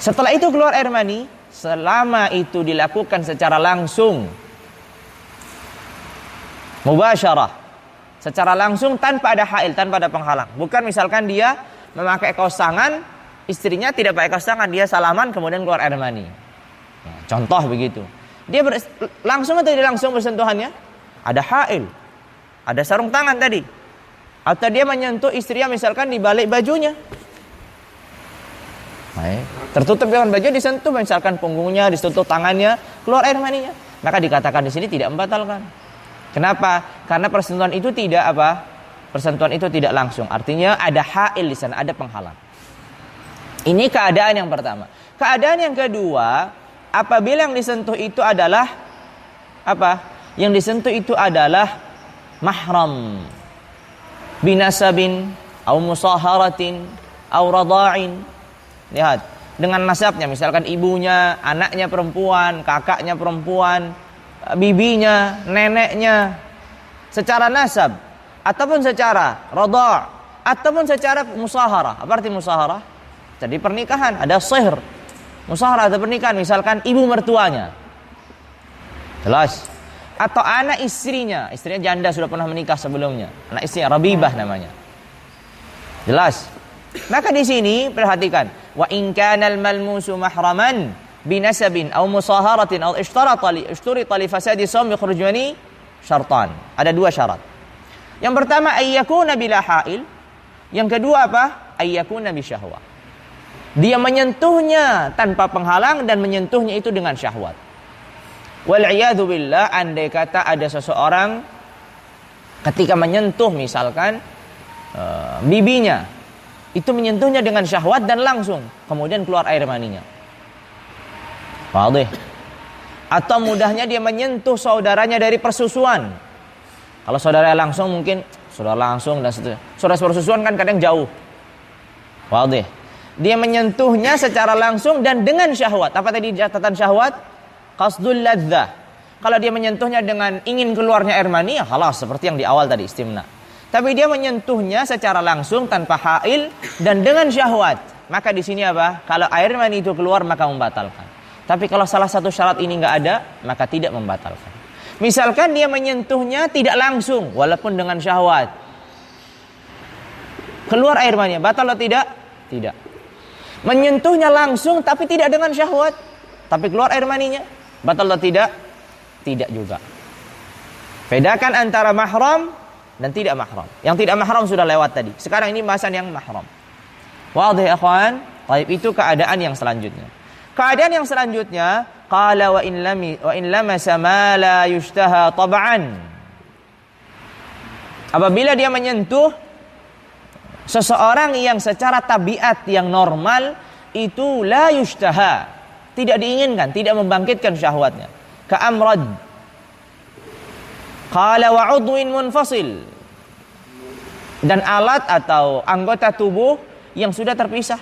Setelah itu keluar air mani, selama itu dilakukan secara langsung, mubasyarah, secara langsung tanpa ada hail, tanpa ada penghalang. Bukan misalkan dia memakai kaos tangan, istrinya tidak pakai kaos tangan, dia salaman kemudian keluar air mani. Ya, contoh begitu. Dia langsung atau tidak langsung bersentuhannya? Ada hail, ada sarung tangan tadi. Atau dia menyentuh istrinya misalkan di balik bajunya. Baik. Tertutup dengan baju, disentuh misalkan punggungnya, disentuh tangannya, keluar air maninya. Maka dikatakan di sini tidak membatalkan. Kenapa? Karena persentuhan itu tidak apa? Persentuhan itu tidak langsung. Artinya ada hail di sana, ada penghalang. Ini keadaan yang pertama. Keadaan yang kedua, apabila yang disentuh itu adalah apa? Yang disentuh itu adalah mahram. Binasabin, au musaharatin, au rada'in. Lihat, dengan nasabnya, misalkan ibunya, anaknya perempuan, kakaknya perempuan, bibinya, neneknya, secara nasab, ataupun secara rada', ataupun secara musaharah. Apa arti musaharah? Jadi pernikahan, ada sihr. Musaharah atau pernikahan, misalkan ibu mertuanya. Jelas. Atau anak istrinya janda sudah pernah menikah sebelumnya. Anak istrinya Rabibah namanya. Jelas. Maka di sini perhatikan, wa in kana al-malmusu mahraman binasabin aw musaharatin aw ishtarata li fasadi shaum yakhrujani syartan. Ada dua syarat. Yang pertama ayyakuna bila hail, yang kedua apa? Ayyakuna bi syahwah. Dia menyentuhnya tanpa penghalang dan menyentuhnya itu dengan syahwat. Wal'iyadzu billah, andai kata ada seseorang ketika menyentuh misalkan bibinya, itu menyentuhnya dengan syahwat dan langsung, kemudian keluar air maninya. Wadih. Atau mudahnya dia menyentuh saudaranya dari persusuan. Kalau saudara langsung mungkin saudara langsung dan seterusnya. Saudara persusuan kan kadang jauh. Wadih. Dia menyentuhnya secara langsung dan dengan syahwat. Apa tadi catatan syahwat? Qasdul ladzah. Kalau dia menyentuhnya dengan ingin keluarnya air mani, ya khalas, seperti yang di awal tadi istimna. Tapi dia menyentuhnya secara langsung tanpa hail dan dengan syahwat. Maka di sini apa? Kalau air mani itu keluar maka membatalkan. Tapi kalau salah satu syarat ini enggak ada, maka tidak membatalkan. Misalkan dia menyentuhnya tidak langsung walaupun dengan syahwat. Keluar air mani, batal atau tidak? Tidak. Menyentuhnya langsung tapi tidak dengan syahwat, tapi keluar air maninya, batal atau tidak? Tidak juga. Bedakan antara mahram dan tidak mahram. Yang tidak mahram sudah lewat tadi. Sekarang ini bahasan yang mahram. Wadih akhwan? Baik, itu keadaan yang selanjutnya. Keadaan yang selanjutnya, qala wa in lamasa ma la yushtaha tab'an. Apabila dia menyentuh seseorang yang secara tabiat yang normal itu la yushtaha, tidak diinginkan, tidak membangkitkan syahwatnya. Ka'amrad. Qala wa 'udwin munfasil. Dan alat atau anggota tubuh yang sudah terpisah.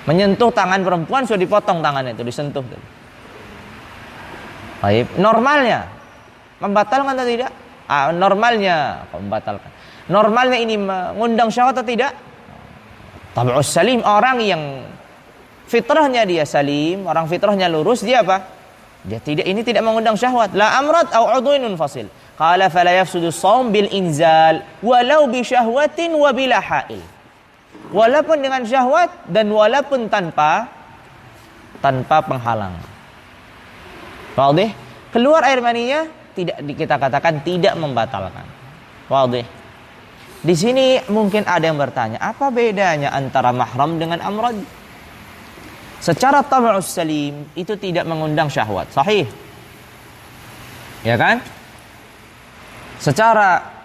Menyentuh tangan perempuan sudah dipotong tangannya itu, disentuh. Baik, normalnya membatalkan atau tidak? Normalnya membatalkan. Normalnya ini mengundang syahwat atau tidak? Tabi'us salim, orang yang fitrahnya dia salim, orang fitrahnya lurus, dia apa? Dia tidak, ini tidak mengundang syahwat. La amrad au udwin munfasil. Qala fala yafsudu shaum bil inzal walau bi syahwatin wa bila hail. Walaupun dengan syahwat dan walaupun tanpa penghalang. Wadih? Keluar air maninya tidak kita katakan tidak membatalkan. Wadih? Di sini mungkin ada yang bertanya, apa bedanya antara mahram dengan amrad? Secara tabi'us salim itu tidak mengundang syahwat. Sahih? Ya kan? Secara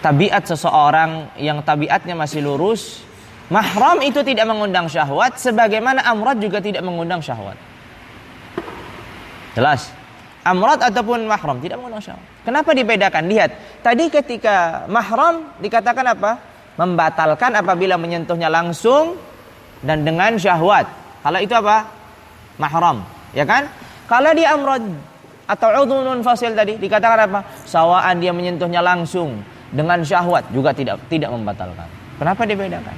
tabiat seseorang yang tabiatnya masih lurus, mahram itu tidak mengundang syahwat, sebagaimana amrad juga tidak mengundang syahwat. Jelas? Amrad ataupun mahram tidak mengundang syahwat. Kenapa dibedakan? Lihat, tadi ketika mahram dikatakan apa? Membatalkan apabila menyentuhnya langsung dan dengan syahwat. Kalau itu apa? Mahram, ya kan? Kalau dia amrad atau udhunun fasil tadi dikatakan apa? Sawaan dia menyentuhnya langsung dengan syahwat juga tidak membatalkan. Kenapa dibedakan?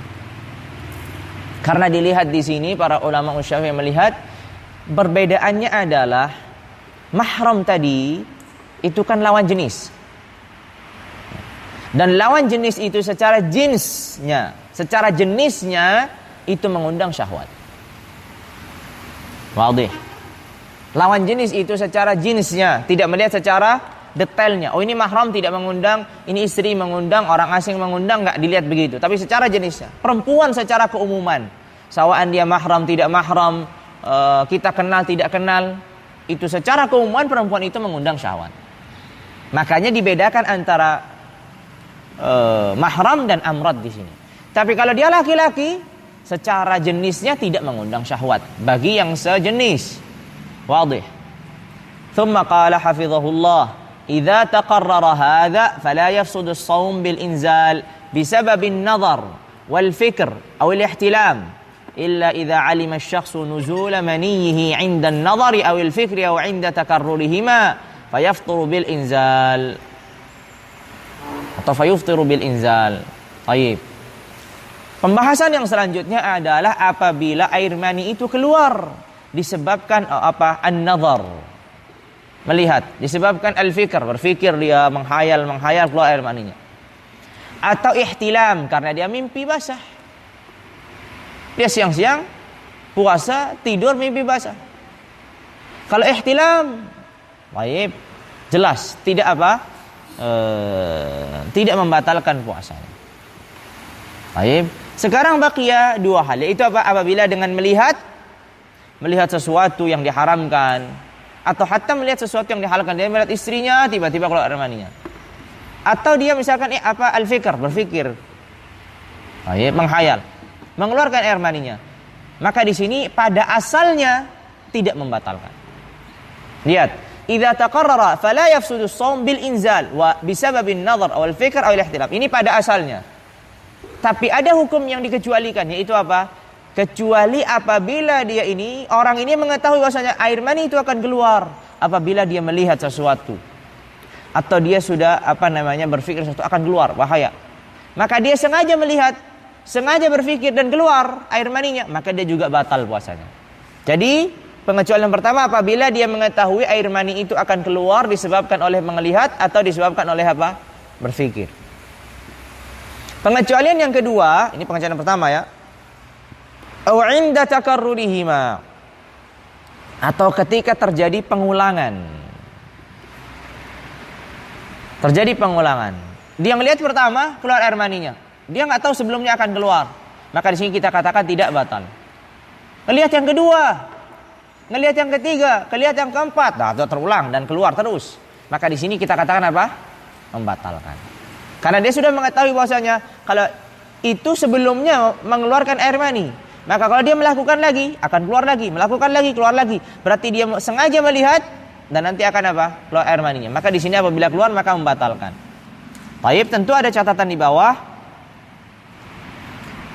Karena dilihat di sini para ulama Syafi'i melihat perbedaannya adalah mahram tadi itu kan lawan jenis. Dan lawan jenis itu secara jenisnya itu mengundang syahwat. Wadih. Lawan jenis itu secara jenisnya, tidak melihat secara detailnya. Oh, ini mahram tidak mengundang, ini istri mengundang, orang asing mengundang, enggak dilihat begitu. Tapi secara jenisnya, perempuan secara keumuman, sawaan dia mahram tidak mahram, kita kenal tidak kenal, itu secara keumuman perempuan itu mengundang syahwat. Makanya dibedakan antara mahram dan amrad di sini. Tapi kalau dia laki-laki, secara jenisnya tidak mengundang syahwat bagi yang sejenis. Wadih. Thumma qala hafizahullah, idza taqarrara hadha fala yafsudu as-shaum bil inzal bisabab an-nazar wal fikr aw al-ihtilam illa idza 'alima asy-syakhsu nuzul maniyhi 'inda an-nazari aw al-fikri aw 'inda takarrurihima fayafturu bil inzal atau fayuftiru bil inzal. Baik. Pembahasan yang selanjutnya adalah apabila air mani itu keluar disebabkan apa? An-nazar. Melihat, disebabkan al-fikr, berfikir dia menghayal keluar air maninya. Atau ihtilam karena dia mimpi basah. Dia siang-siang puasa, tidur mimpi basah. Kalau ihtilam, baik, jelas tidak apa? Tidak membatalkan puasanya. Baik. Sekarang baqiya dua hal, yaitu apa? Apabila dengan melihat sesuatu yang diharamkan, atau hatta melihat sesuatu yang dihalalkan, dia melihat istrinya tiba-tiba keluar air maninya, atau dia misalkan al-fikr, berfikir, menghayal, mengeluarkan air maninya, maka di sini pada asalnya tidak membatalkan. Lihat, idza taqarrara fala yafsudu as-shaum bil inzal wa bisababin nazar aw al-fikr aw al-ihtilam. Ini pada asalnya. Tapi ada hukum yang dikecualikan, yaitu apa? Kecuali apabila dia ini, orang ini mengetahui bahwasanya air mani itu akan keluar apabila dia melihat sesuatu, atau dia sudah berpikir sesuatu akan keluar, bahaya. Maka dia sengaja melihat, sengaja berpikir dan keluar air maninya, maka dia juga batal puasanya. Jadi pengecualian pertama apabila dia mengetahui air mani itu akan keluar disebabkan oleh melihat atau disebabkan oleh apa? Berpikir. Pengecualian yang kedua, ini pengecualian pertama ya. Au 'inda takarrurihima, atau ketika terjadi pengulangan. Terjadi pengulangan. Dia melihat pertama keluar air maninya. Dia nggak tahu sebelumnya akan keluar. Maka di sini kita katakan tidak batal. Ngelihat yang kedua, ngelihat yang ketiga, ngelihat yang keempat, nah itu terulang dan keluar terus. Maka di sini kita katakan apa? Membatalkan. Karena dia sudah mengetahui bahwasanya kalau itu sebelumnya mengeluarkan air mani. Maka kalau dia melakukan lagi, akan keluar lagi, melakukan lagi, keluar lagi. Berarti dia sengaja melihat dan nanti akan apa? Keluar air maninya. Maka di sini apabila keluar maka membatalkan. Baik, tentu ada catatan di bawah.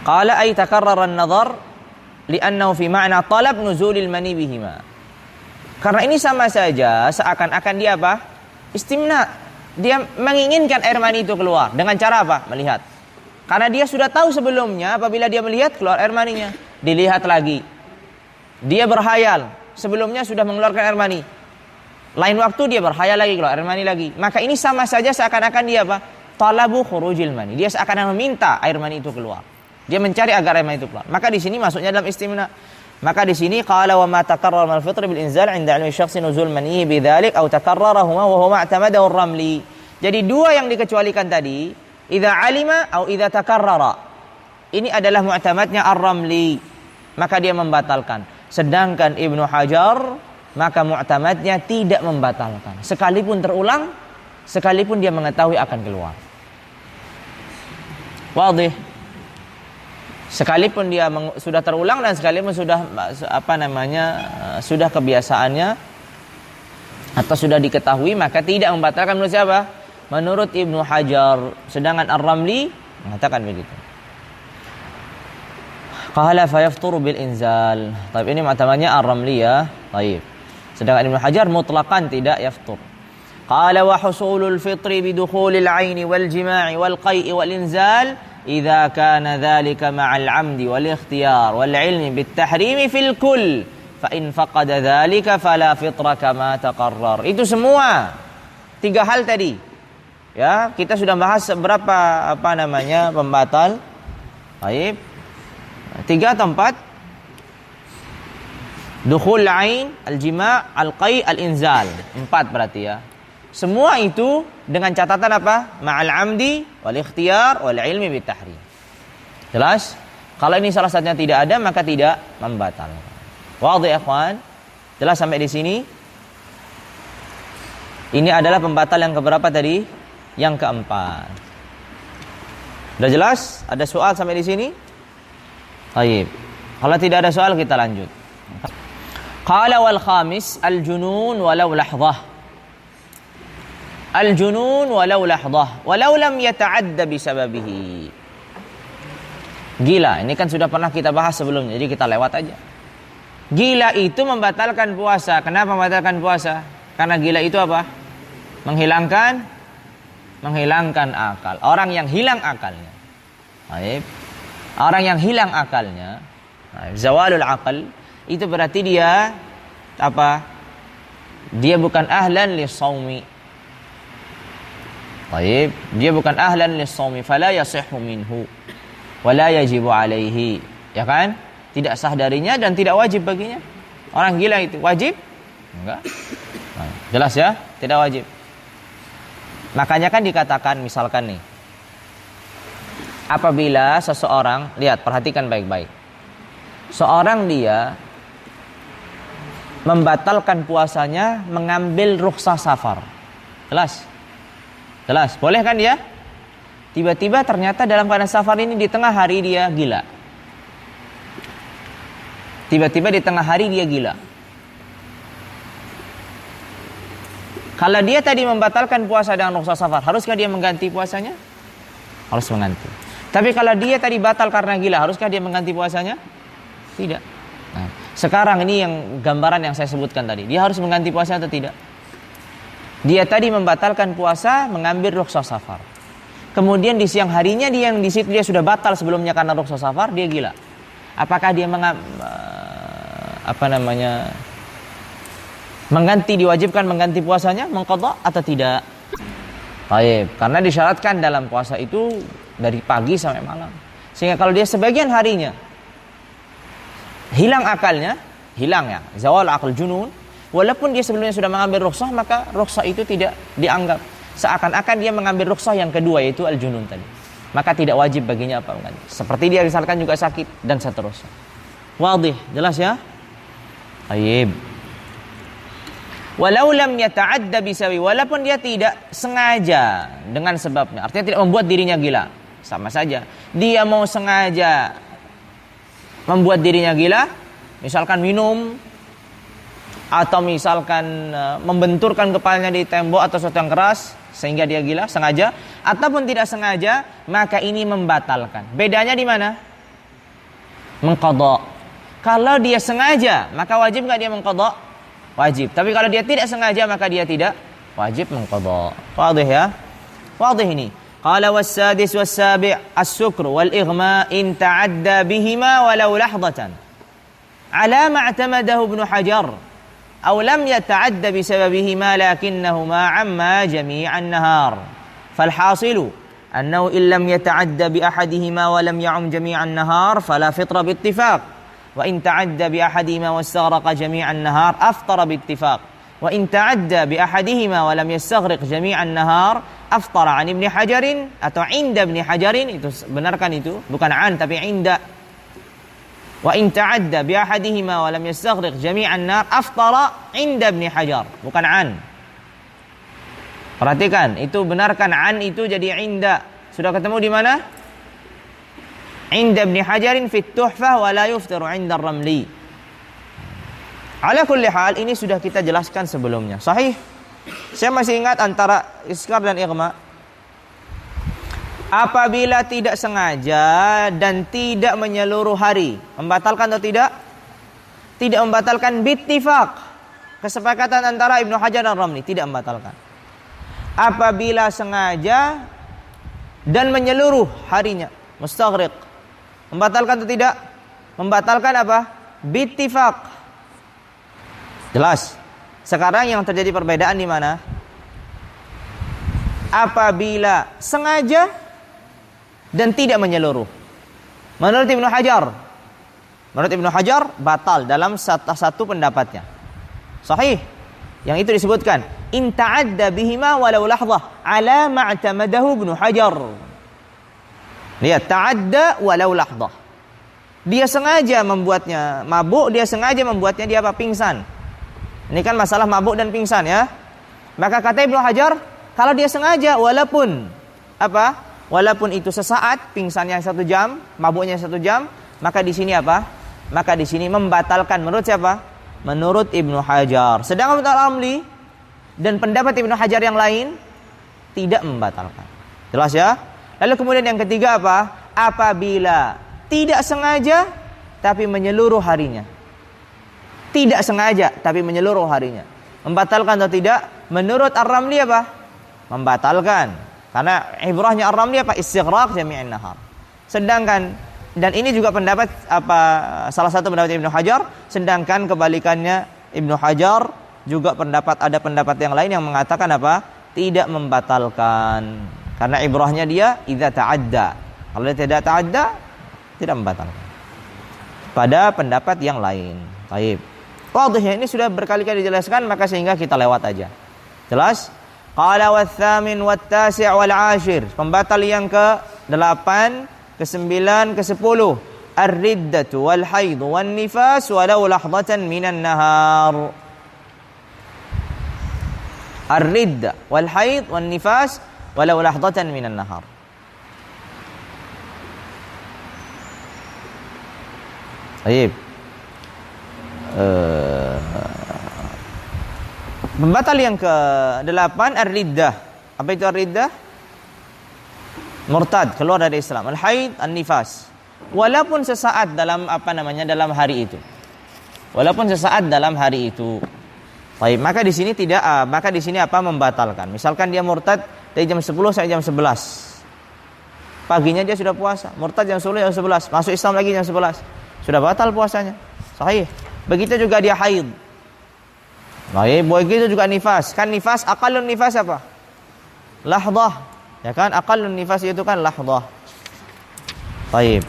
Qala ay takarrara an-nadhar li'annahu fi ma'na talab nuzulil mani bihima. Karena ini sama saja seakan-akan dia apa? Istimna. Dia menginginkan air mani itu keluar dengan cara apa? Melihat. Karena dia sudah tahu sebelumnya apabila dia melihat keluar air maninya. Dilihat lagi. Dia berhayal. Sebelumnya sudah mengeluarkan air mani. Lain waktu dia berhayal lagi keluar air mani lagi. Maka ini sama saja seakan-akan dia apa? Talabu khurujil mani. Dia seakan-akan meminta air mani itu keluar. Dia mencari agar air mani itu keluar. Maka di sini masuknya dalam istimna. Maka di sini qala wa ma takarrara al fitr bil inzal 'inda 'ilmi syakhs nuzul mani bidzalik aw takarrarahuma wa huwa ma'tamadahu ar-ramli. Jadi dua yang dikecualikan tadi, idza alima atau idza takarrara. Ini adalah mu'tamadnya Ar-Ramli, maka dia membatalkan. Sedangkan Ibnu Hajar maka mu'tamadnya tidak membatalkan. Sekalipun terulang, sekalipun dia mengetahui akan keluar. Wadih. Sekalipun dia sudah terulang dan sekalipun sudah sudah kebiasaannya atau sudah diketahui, maka tidak membatalkan menurut siapa? Menurut Ibnu Hajar. Sedangkan Ar-Ramli mengatakan begitu. Qala fa yafturu bil inzal. Tapi ini mu'tamadnya Ar-Ramli ya. Baik. Sedangkan Ibnu Hajar mutlaqan tidak yaftur. Qala wa husulul fitri bi dukhulil 'aini wal jima'i wal qai'i wal inzal idza kana dzalika ma'al 'amdi wal ikhtiyar wal 'ilmi bit tahrimi fil kull fa in faqada dzalika fala fitra kama taqarrar. Itu semua tiga hal tadi. Ya, kita sudah bahas beberapa pembatal. Baik. 3 atau 4. Dukhul ain, al-jima', al-qai', al-inzal. 4 berarti ya. Semua itu dengan catatan apa? Ma'al amdi wal ikhtiyar wal ilmi bit tahrim. Jelas? Kalau ini salah satunya tidak ada maka tidak membatalkan. Wadih ya ikhwan? Jelas sampai di sini? Ini adalah pembatal yang keberapa tadi? Yang keempat. Sudah jelas? Ada soal sampai di sini? Baik. Kalau tidak ada soal kita lanjut. Qala wal khamis al-junun walau lahdhah. Al-junun walau lahdhah walau lam yata'adda bisababihi. Gila, ini kan sudah pernah kita bahas sebelumnya, jadi kita lewat aja. Gila itu membatalkan puasa. Kenapa membatalkan puasa? Karena gila itu apa? Menghilangkan akal. Orang yang hilang akalnya. Baik. Orang yang hilang akalnya, zawalul aqal, itu berarti dia apa? Dia bukan ahlan lis-shaumi. Baik, dia bukan ahlan lis-shaumi, fala yasihhu minhu wa la yajibu alaihi. Ya kan? Tidak sah darinya dan tidak wajib baginya. Orang gila itu wajib? Enggak. Nah, jelas ya? Tidak wajib. Makanya kan dikatakan misalkan nih, apabila seseorang, lihat perhatikan baik-baik. Seorang dia membatalkan puasanya mengambil rukhsah safar. Jelas? Jelas, boleh kan dia? Tiba-tiba ternyata dalam keadaan safar ini di tengah hari dia gila. Tiba-tiba di tengah hari dia gila. Kalau dia tadi membatalkan puasa dengan rukhsah safar, haruskah dia mengganti puasanya? Harus mengganti. Tapi kalau dia tadi batal karena gila, haruskah dia mengganti puasanya? Tidak. Nah, sekarang ini yang gambaran yang saya sebutkan tadi. Dia harus mengganti puasa atau tidak? Dia tadi membatalkan puasa, mengambil rukhsah safar. Kemudian di siang harinya dia yang di situ dia sudah batal sebelumnya karena rukhsah safar, dia gila. Apakah dia diwajibkan mengganti puasanya, mengqadha atau tidak? Baik, karena disyaratkan dalam puasa itu dari pagi sampai malam. Sehingga kalau dia sebagian harinya hilang akalnya, hilang ya, zawal akal junun, walaupun dia sebelumnya sudah mengambil rukhsah, maka rukhsah itu tidak dianggap. Seakan-akan dia mengambil rukhsah yang kedua, yaitu al-junun tadi. Maka tidak wajib baginya apa mengganti. Seperti dia misalkan juga sakit dan seterusnya. Wadih, jelas ya? Baik. Walau lam yata'adda bisawi, walaupun dia tidak sengaja dengan sebabnya, artinya tidak membuat dirinya gila, sama saja. Dia mau sengaja membuat dirinya gila, misalkan minum, atau misalkan membenturkan kepalanya di tembok atau sesuatu yang keras sehingga dia gila, sengaja ataupun tidak sengaja, maka ini membatalkan. Bedanya di mana? Mengqadha. Kalau dia sengaja, maka wajib enggak dia mengqadha? Wajib. Tapi kalau dia tidak sengaja, maka dia tidak wajib mengqadha. Wadih ya? Wadih ini. Qala was-sadis was-sabi' as-sukr wal-ighma in ta'adda bihima walau lahdatan. Ala ma i'tamadahu Ibnu Hajar أو لم يتعد بسببهما لكنهما عما جميع النهار فالحاصل أنه إن لم يتعد بأحدهما ولم يعم جميع النهار فلا فطر باتفاق وإن تعد بأحدهما واستغرق جميع النهار أفطر باتفاق وإن تعد بأحدهما ولم يستغرق جميع النهار أفطر عن ابن حجر atau عند ابن حجر. Itu benarkan itu, bukan an tapi inda. Wa in ta'adda bi ahadihima wa lam yastaghriq jami'an nar aftara 'inda Ibnu Hajar, bukan an. Perhatikan, itu benarkan an itu jadi 'inda. Sudah ketemu di mana? 'Inda Ibnu Hajarin fi Tuhfah wa la yuftaru 'inda Ar-Ramli. Ala kulli hal, ini sudah kita jelaskan sebelumnya. Sahih? Saya masih ingat antara iskar dan ighma. Apabila tidak sengaja dan tidak menyeluruh hari, membatalkan atau tidak? Tidak membatalkan bittifaq. Kesepakatan antara Ibnu Hajar dan Ramli, tidak membatalkan. Apabila sengaja dan menyeluruh harinya, mustaghriq, membatalkan atau tidak? Membatalkan apa? Bittifaq. Jelas. Sekarang yang terjadi perbedaan di mana? Apabila sengaja dan tidak menyeluruh. Menurut Ibnu Hajar batal dalam satu pendapatnya. Sahih. Yang itu disebutkan in ta'adda bihima walau lahdhah ala ma'tamadahu Ibnu Hajar. Lihat, ta'adda walau lahdhah. Dia sengaja membuatnya mabuk, dia sengaja membuatnya dia apa? Pingsan. Ini kan masalah mabuk dan pingsan ya. Maka kata Ibnu Hajar, kalau dia sengaja walaupun apa? Walaupun itu sesaat, pingsannya 1 jam, mabuknya 1 jam, maka di sini apa? Maka di sini membatalkan. Menurut siapa? Menurut Ibnu Hajar. Sedangkan menurut Al-Amli dan pendapat Ibnu Hajar yang lain tidak membatalkan. Jelas ya? Lalu kemudian yang ketiga apa? Apabila tidak sengaja tapi menyeluruh harinya. Tidak sengaja tapi menyeluruh harinya. Membatalkan atau tidak? Menurut Ar-Ramli apa? Membatalkan. Karena ibrahnya Ar-Ramli apa? Istighraq jami'an nahar. Sedangkan, dan ini juga pendapat apa, salah satu pendapat Ibnu Hajar. Sedangkan kebalikannya Ibnu Hajar juga ada pendapat yang lain yang mengatakan apa? Tidak membatalkan. Karena ibrahnya dia idza ta'adda. Kalau dia tidak ta'adda, tidak membatalkan. Pada pendapat yang lain. Baik. Wadih, ini sudah berkali-kali dijelaskan, maka sehingga kita lewat aja. Jelas? Qala wath-thamin wat-tasi' wal-'ashir. Pembatal yang ke-8, ke-9, ke-10. Ar-riddatu wal-haid wan-nifas walau lahdatan minan nahar. Ar-ridda wal-haid wan-nifas walau lahdatan minan nahar. Baik. Pembatal yang ke-8 ar-riddah. Apa itu ar-riddah? Murtad, keluar dari Islam. Al-haid, an-nifas. Walaupun sesaat dalam dalam hari itu. Walaupun sesaat dalam hari itu. Baik, maka di sini membatalkan. Misalkan dia murtad dari jam 10 sampai jam 11. Paginya dia sudah puasa. Murtad jam 10 jam 11, masuk Islam lagi jam 11. Sudah batal puasanya. Sahih. Begitu juga dia haid. Baik, begitu juga nifas. Kan nifas, aqallun nifas apa? Lahdah. Ya kan, aqallun nifas itu kan lahdah. Baik.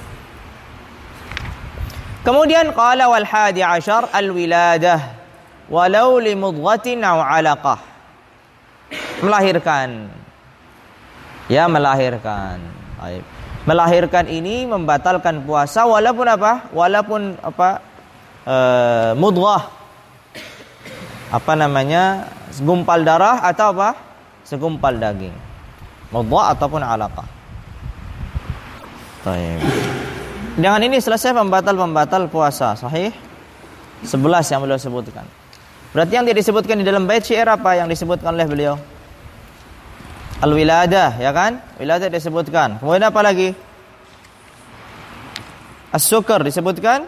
Kemudian qala wal 11 al-wiladah walau li mudghatin aw 'alaqah. Melahirkan. Ya, melahirkan. Baik. Melahirkan ini membatalkan puasa walaupun apa? Walaupun mudghah. Segumpal darah atau apa? Segumpal daging. Mudghah ataupun 'alaqah. Baik. Dengan ini selesai pembatal puasa. Sahih? 11 yang beliau sebutkan. Berarti yang dia disebutkan di dalam bait syair apa yang disebutkan oleh beliau? Al-wiladah, ya kan? Wiladah disebutkan. Kemudian apa lagi? As-sukar disebutkan?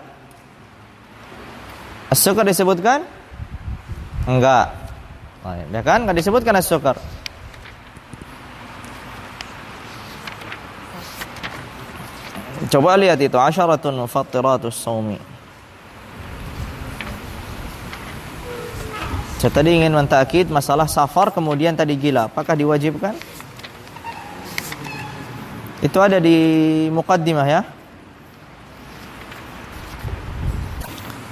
As-sukar disebutkan? Enggak. Ya kan? Enggak disebutkan as-sukar. Coba lihat itu asyaratun mufattiratus shaumi. Saya tadi ingin mentakkid masalah safar kemudian tadi gila, apakah diwajibkan? Itu ada di muqaddimah ya.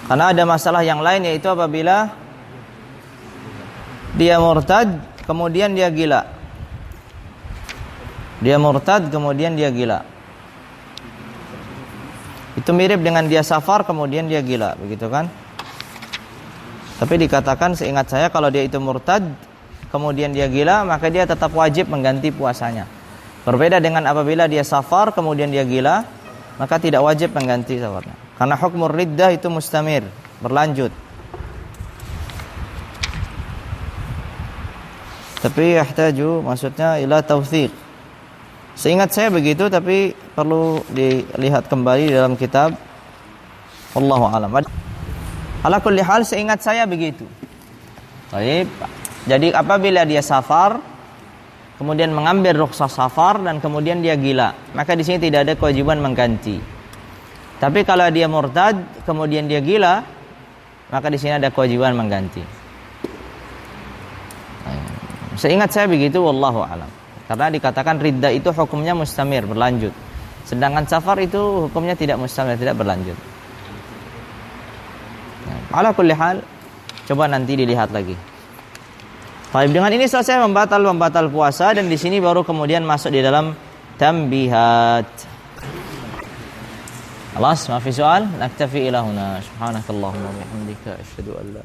Karena ada masalah yang lain yaitu apabila dia murtad kemudian dia gila. Dia murtad kemudian dia gila. Itu mirip dengan dia safar kemudian dia gila, begitu kan? Tapi dikatakan seingat saya kalau dia itu murtad kemudian dia gila, maka dia tetap wajib mengganti puasanya. Berbeda dengan apabila dia safar kemudian dia gila, maka tidak wajib mengganti safarnya. Karena hukmur riddah itu mustamir, berlanjut. Tapi yahtaju maksudnya ila tawthiq. Seingat saya begitu, tapi perlu dilihat kembali dalam kitab. Wallahu a'lam. Ala kulli hal seingat saya begitu. Baik. Jadi apabila dia safar, kemudian mengambil rukhsah safar dan kemudian dia gila, maka di sini tidak ada kewajiban mengganti. Tapi kalau dia murtad, kemudian dia gila, maka di sini ada kewajiban mengganti. Seingat saya begitu, wallahu a'lam. Karena dikatakan riddah itu hukumnya mustamir, berlanjut. Sedangkan safar itu hukumnya tidak mustamir, tidak berlanjut. Ala kulli hal, coba nanti dilihat lagi. Baik, dengan ini selesai membatal puasa dan di sini baru kemudian masuk di dalam tambihat. Alas, ma fi soal, naktafi ila huna. Subhanakallahumma wa bihamdika asyhadu an la